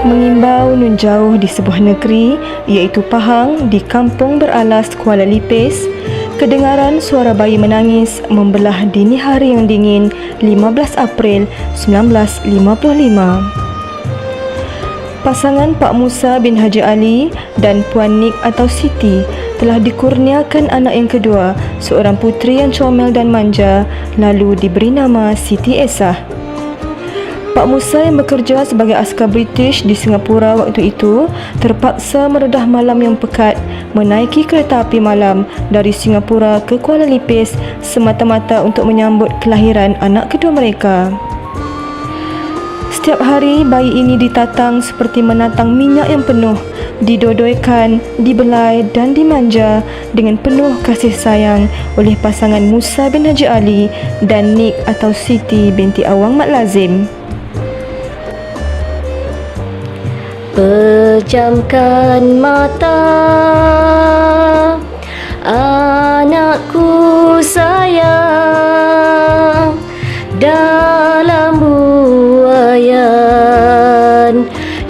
Mengimbau nun jauh di sebuah negeri, iaitu Pahang di kampung beralas Kuala Lipis, kedengaran suara bayi menangis membelah dini hari yang dingin 15 April 1955. Pasangan Pak Musa bin Haji Ali dan Puan Nik atau Siti telah dikurniakan anak yang kedua, seorang puteri yang comel dan manja, lalu diberi nama Siti Esah. Pak Musa yang bekerja sebagai askar British di Singapura waktu itu terpaksa meredah malam yang pekat menaiki kereta api malam dari Singapura ke Kuala Lipis semata-mata untuk menyambut kelahiran anak kedua mereka. Setiap hari bayi ini ditatang seperti menatang minyak yang penuh, didodoikan, dibelai dan dimanja dengan penuh kasih sayang oleh pasangan Musa bin Haji Ali dan Nik atau Siti binti Awang Mat Lazim. Pejamkan mata, anakku sayang, dalam buaian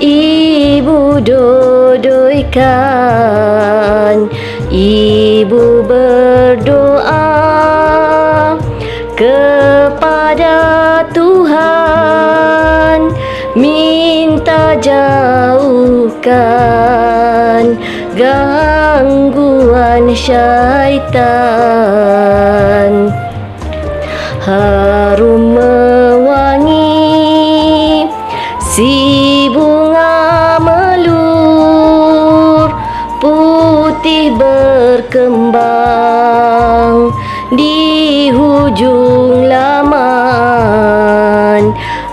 ibu dodoikan, ibu berdoa kepada Tuhan, minta jauhkan gangguan syaitan. Harum mewangi si bunga melur, putih berkembang di hujung laman.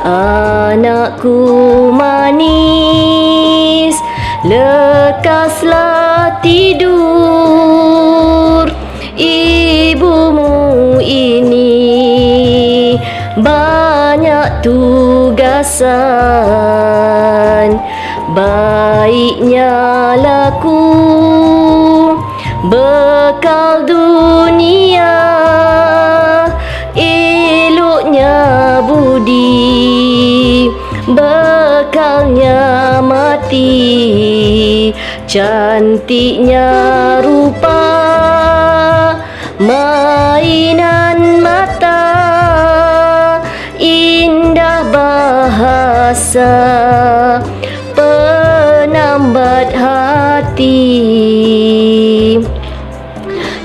Anakku manis, lekaslah tidur, ibumu ini banyak tugasan. Baiknya laku bekal dunia, eloknya budi bekalnya mati. Cantiknya rupa mainan mata, indah bahasa penambat hati.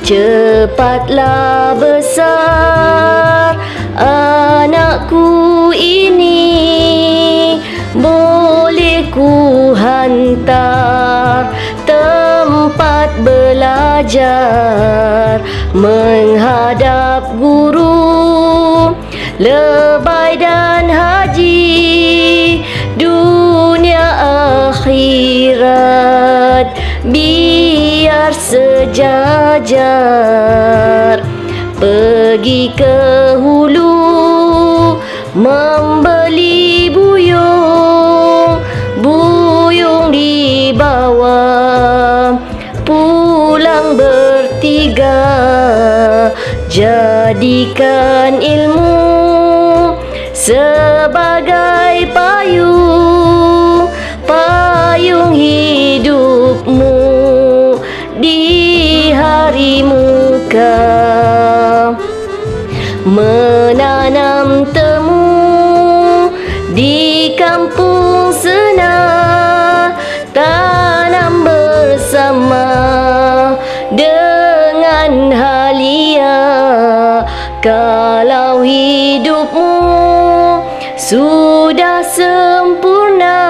Cepatlah besar anakku ini, boleh ku hantar tempat belajar, menghadap guru, lebay dan haji, dunia akhirat biar sejajar. Pergi ke hulu membeli buyung, buyung dibawa pulang bertiga. Jadikan ilmu sebagai payung, payung hidupmu di hari muka. Menanam temu di kampung senang, tanam bersama dengan halia. Kalau hidupmu sudah sempurna,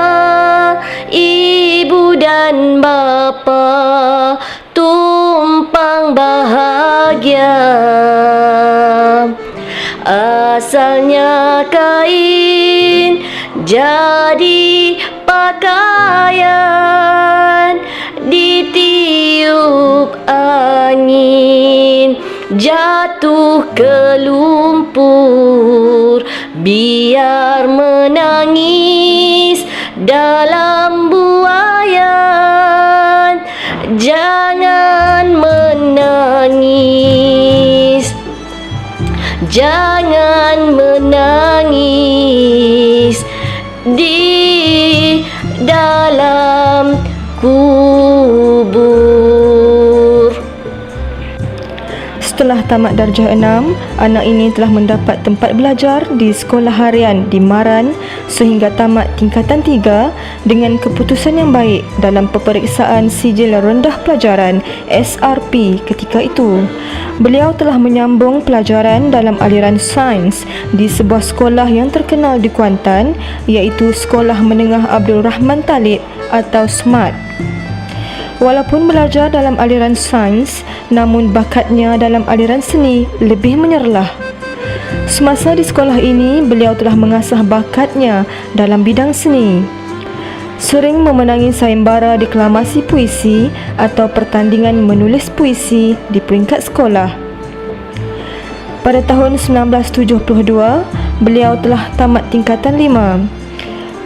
ibu dan bapa tumpang bahagia. Asalnya kain jadi pakaian, ditiup angin jatuh ke lumpur. Biar menangis dalam buaian, jangan menangis, jangan menangis di tamat darjah 6, anak ini telah mendapat tempat belajar di sekolah harian di Maran sehingga tamat tingkatan 3 dengan keputusan yang baik dalam peperiksaan sijil rendah pelajaran SRP ketika itu. Beliau telah menyambung pelajaran dalam aliran sains di sebuah sekolah yang terkenal di Kuantan, iaitu Sekolah Menengah Abdul Rahman Talib atau SMART. Walaupun belajar dalam aliran sains, namun bakatnya dalam aliran seni lebih menyerlah. Semasa di sekolah ini, beliau telah mengasah bakatnya dalam bidang seni. Sering memenangi sayembara deklamasi puisi atau pertandingan menulis puisi di peringkat sekolah. Pada tahun 1972, beliau telah tamat tingkatan 5.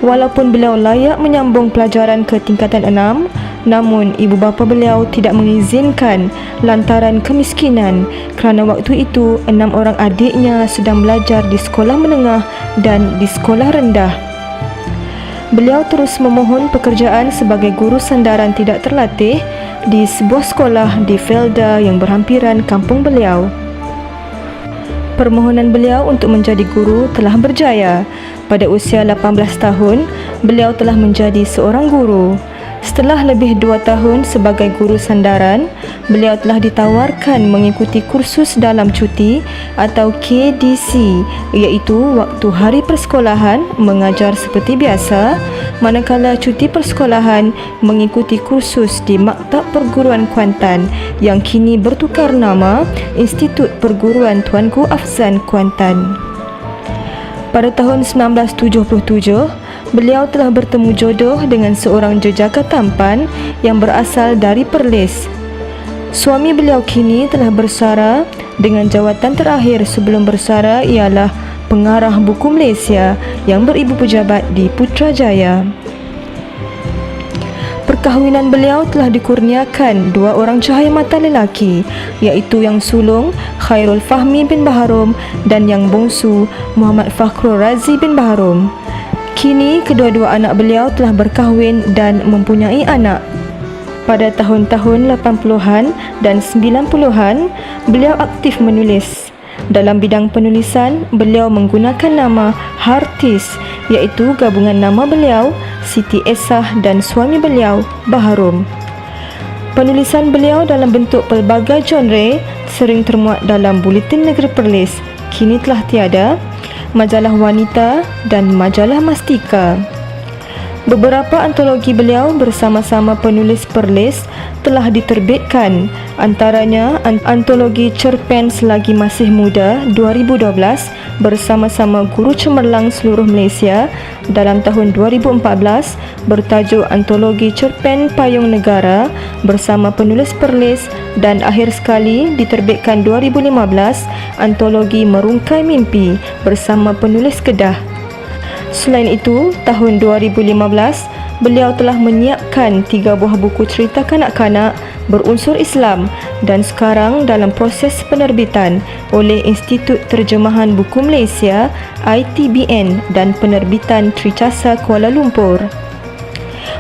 Walaupun beliau layak menyambung pelajaran ke tingkatan 6, namun ibu bapa beliau tidak mengizinkan lantaran kemiskinan kerana waktu itu 6 orang adiknya sedang belajar di sekolah menengah dan di sekolah rendah. Beliau terus memohon pekerjaan sebagai guru sandaran tidak terlatih di sebuah sekolah di Felda yang berhampiran kampung beliau. Permohonan beliau untuk menjadi guru telah berjaya. Pada usia 18 tahun, beliau telah menjadi seorang guru. Setelah lebih 2 tahun sebagai guru sandaran, beliau telah ditawarkan mengikuti kursus dalam cuti atau KDC, iaitu waktu hari persekolahan mengajar seperti biasa, manakala cuti persekolahan mengikuti kursus di Maktab Perguruan Kuantan yang kini bertukar nama Institut Perguruan Tuanku Afzan Kuantan. Pada tahun 1977, beliau telah bertemu jodoh dengan seorang jejaka tampan yang berasal dari Perlis. Suami beliau kini telah bersara dengan jawatan terakhir sebelum bersara ialah pengarah buku Malaysia yang beribu pejabat di Putrajaya. Perkahwinan beliau telah dikurniakan 2 orang cahaya mata lelaki, iaitu yang sulung Khairul Fahmi bin Baharom dan yang bongsu Muhammad Fakhrul Razi bin Baharom. Kini kedua-dua anak beliau telah berkahwin dan mempunyai anak. Pada tahun-tahun 80-an dan 90-an, beliau aktif menulis. Dalam bidang penulisan, beliau menggunakan nama Hartis, iaitu gabungan nama beliau, Siti Esah dan suami beliau, Baharom. Penulisan beliau dalam bentuk pelbagai genre sering termuat dalam Buletin Negeri Perlis, kini telah tiada, majalah wanita dan majalah Mastika. Beberapa antologi beliau bersama-sama penulis Perlis telah diterbitkan, antaranya antologi Cerpen Selagi Masih Muda 2012 bersama-sama Guru Cemerlang Seluruh Malaysia dalam tahun 2014 bertajuk Antologi Cerpen Payung Negara bersama penulis Perlis, dan akhir sekali diterbitkan 2015 Antologi Merungkai Mimpi bersama penulis Kedah. Selain itu, tahun 2015, beliau telah menyiapkan 3 buah buku cerita kanak-kanak berunsur Islam dan sekarang dalam proses penerbitan oleh Institut Terjemahan Buku Malaysia ITBN dan penerbitan Tricasa Kuala Lumpur.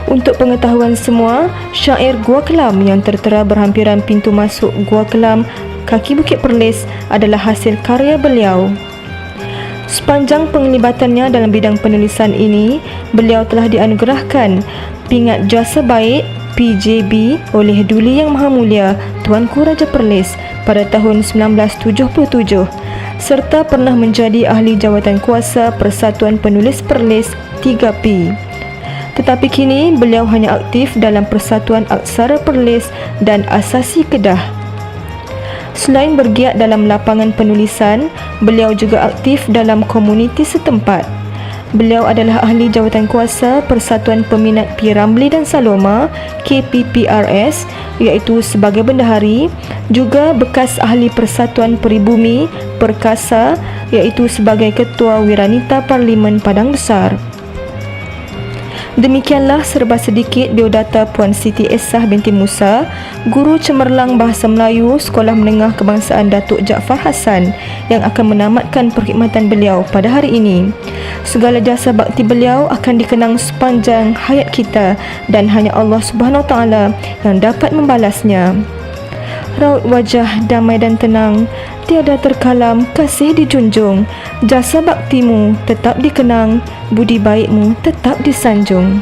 Untuk pengetahuan semua, syair Gua Kelam yang tertera berhampiran pintu masuk Gua Kelam, kaki Bukit Perlis adalah hasil karya beliau. Sepanjang penglibatannya dalam bidang penulisan ini, beliau telah dianugerahkan Pingat Jasa Baik PJB oleh Duli Yang Maha Mulia Tuanku Raja Perlis pada tahun 1977, serta pernah menjadi ahli jawatan kuasa Persatuan Penulis Perlis 3P. Tetapi kini beliau hanya aktif dalam Persatuan Aksara Perlis dan Asasi Kedah. Selain bergiat dalam lapangan penulisan, beliau juga aktif dalam komuniti setempat. Beliau adalah ahli jawatan kuasa Persatuan Peminat P. Ramli dan Saloma KPPRS, iaitu sebagai bendahari, juga bekas ahli Persatuan Peribumi Perkasa, iaitu sebagai Ketua Wiranita Parlimen Padang Besar. Demikianlah serba sedikit biodata Puan Siti Esah binti Musa, Guru Cemerlang Bahasa Melayu Sekolah Menengah Kebangsaan Datuk Jaafar Hassan, yang akan menamatkan perkhidmatan beliau pada hari ini. Segala jasa bakti beliau akan dikenang sepanjang hayat kita dan hanya Allah Subhanahu Wa Taala yang dapat membalasnya. Raut wajah damai dan tenang, tiada terkalam, kasih dijunjung. Jasa baktimu tetap dikenang, budi baikmu tetap disanjung.